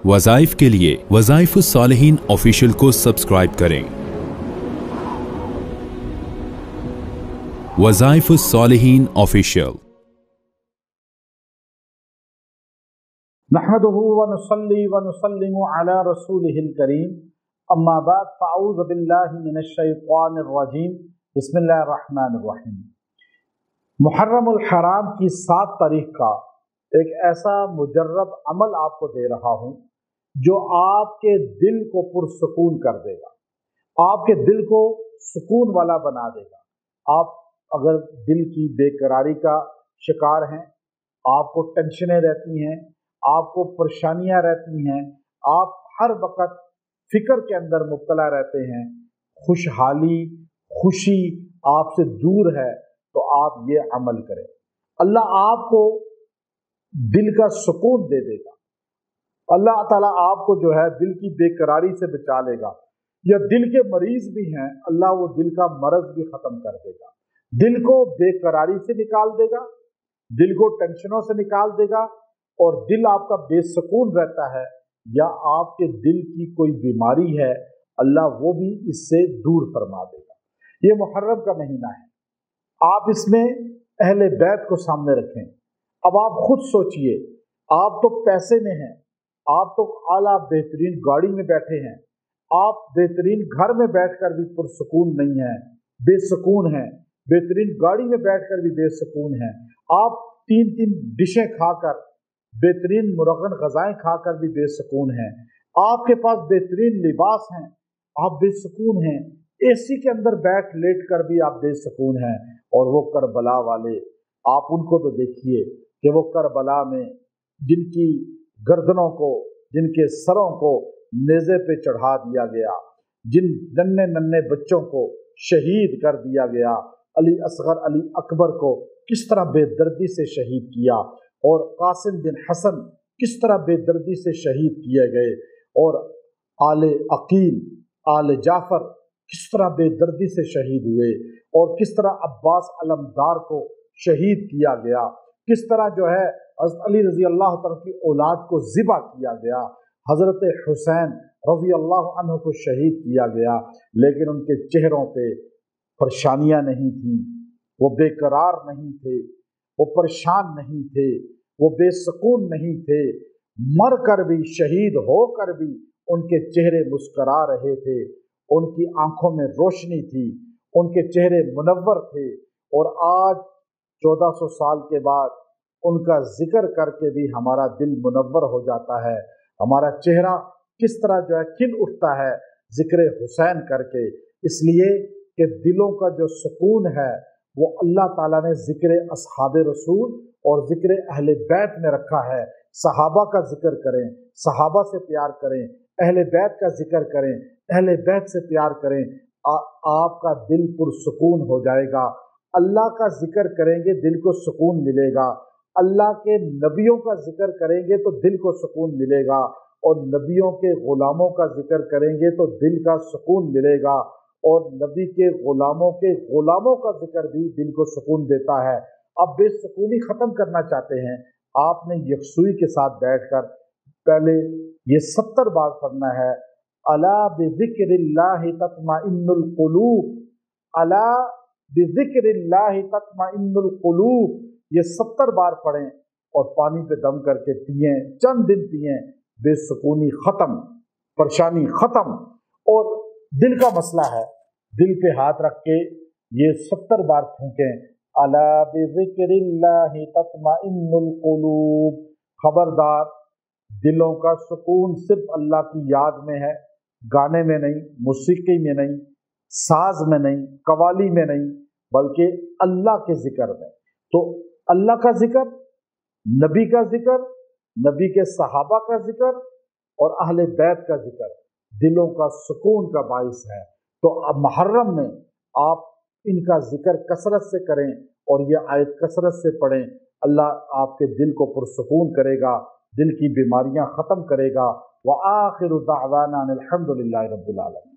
वज़ाइफ के लिए वज़ाइफुस्सालिहीन ऑफिशियल को सब्सक्राइब करें। वज़ाइफुस्सालिहीन ऑफिशियल। नहमदुहु व नुसल्ली व नुसल्लिमु अला रसूलिहिल करीम, अम्मा बाद, फ़अऊज़ु बिल्लाहि मिनश शैतानिर रजीम, बिस्मिल्लाहिर रहमानिर रहीम। मुहर्रमुल हराम की 7 तारीख का एक ऐसा मुजर्रब अमल आपको दे रहा हूँ जो आपके दिल को पुरसुकून कर देगा, आपके दिल को सुकून वाला बना देगा। आप अगर दिल की बेकरारी का शिकार हैं, आपको टेंशनें रहती हैं, आपको परेशानियां रहती हैं, आप हर वक्त फिक्र के अंदर मुब्तला रहते हैं, खुशहाली खुशी आपसे दूर है, तो आप ये अमल करें। अल्लाह आपको दिल का सुकून दे देगा। अल्लाह ताला आपको जो है दिल की बेकरारी से बचा लेगा। या दिल के मरीज भी हैं, अल्लाह वो दिल का मर्ज भी खत्म कर देगा। दिल को बेकरारी से निकाल देगा, दिल को टेंशनों से निकाल देगा, और दिल आपका बेसुकून रहता है या आपके दिल की कोई बीमारी है, अल्लाह वो भी इससे दूर फरमा देगा। ये मुहर्रम का महीना है, आप इसमें अहले बैत को सामने रखें। अब आप खुद सोचिए, आप तो पैसे में हैं, आप तो आला बेहतरीन गाड़ी में बैठे हैं, आप बेहतरीन घर में बैठकर भी पुरसुकून नहीं हैं, बेसुकून हैं, बेहतरीन गाड़ी में बैठकर भी बेसुकून हैं, आप 3-3 डिशें खाकर, बेहतरीन मुरगन गजाएं खाकर भी बेसुकून हैं, आपके पास बेहतरीन लिबास हैं, आप बेसुकून हैं, एसी के अंदर बैठ लेट कर भी आप बेसुकून हैं। और वो करबला वाले, आप उनको तो देखिए कि वो करबला में जिनकी गर्दनों को, जिनके सरों को नेज़े पे चढ़ा दिया गया, जिन नन्हे नन्हे बच्चों को शहीद कर दिया गया, अली असगर अली अकबर को किस तरह बेदर्दी से शहीद किया, और कासिम बिन हसन किस तरह बेदर्दी से शहीद किए गए, और आले अकील आले जाफर किस तरह बेदर्दी से शहीद हुए, और किस तरह अब्बास अलमदार को शहीद किया गया, किस तरह जो है हज़रत अली रज़ी अल्लाह तआला की औलाद को ज़िबा किया गया, हज़रत हुसैन रज़ी अल्लाह अन्हु को शहीद किया गया, लेकिन उनके चेहरों पे परेशानियां नहीं थी, वो बेकरार नहीं थे, वो परेशान नहीं थे, वो बेसुकून नहीं थे, मर कर भी, शहीद होकर भी उनके चेहरे मुस्करा रहे थे, उनकी आंखों में रोशनी थी, उनके चेहरे मुनव्वर थे। और आज 1400 साल के बाद उनका जिक्र करके भी हमारा दिल मुनव्वर हो जाता है, हमारा चेहरा किस तरह जो है खिल उठता है जिक्र हुसैन करके, इसलिए कि दिलों का जो सुकून है वो अल्लाह ताला ने जिक्र असहाबे रसूल और जिक्र अहले बैत में रखा है। सहाबा का जिक्र करें, सहाबा से प्यार करें, अहले बैत का जिक्र करें, अहले बैत से प्यार करें, आपका दिल पुरसुकून हो जाएगा। अल्लाह का जिक्र करेंगे, दिल को सुकून मिलेगा। अल्लाह के नबियों का जिक्र करेंगे तो दिल को सुकून मिलेगा, और नबियों के ग़ुलामों का जिक्र करेंगे तो दिल का सुकून मिलेगा, और नबी के ग़ुलामों का जिक्र भी दिल को सुकून देता है। अब बेसुकूनी ख़त्म करना चाहते हैं, आपने यकसुई के साथ बैठकर पहले ये 70 बार पढ़ना है, अला बिज़िक्रिल्लाहि तत्मइन्नुल क़ुलूब, अला बिज़िक्रिल्लाहि तत्मइन्नुल क़ुलूब। ये 70 बार पढ़ें और पानी पे दम करके पिएं, चंद दिन पिएं, बेसुकूनी ख़त्म, परेशानी ख़त्म। और दिल का मसला है, दिल पे हाथ रख के ये 70 बार फूकें, अला बिज़िक्रिल्लाहि तत्मइन्नुल क़ुलूब। खबरदार, दिलों का सुकून सिर्फ अल्लाह की याद में है, गाने में नहीं, मौसीकी में नहीं, साज में नहीं, कवाली में नहीं, बल्कि अल्लाह के जिक्र में। तो अल्लाह का जिक्र, नबी का जिक्र, नबी के सहाबा का जिक्र और अहले बैत का जिक्र दिलों का सुकून का बाइस है। तो अब मुहर्रम में आप इनका जिक्र कसरत से करें और यह आयत कसरत से पढ़ें। अल्लाह आपके दिल को पुरसुकून करेगा, दिल की बीमारियां ख़त्म करेगा। व आखिरु दावाना अनिल हम्दुलिल्लाहि रब्बिल आलमीन।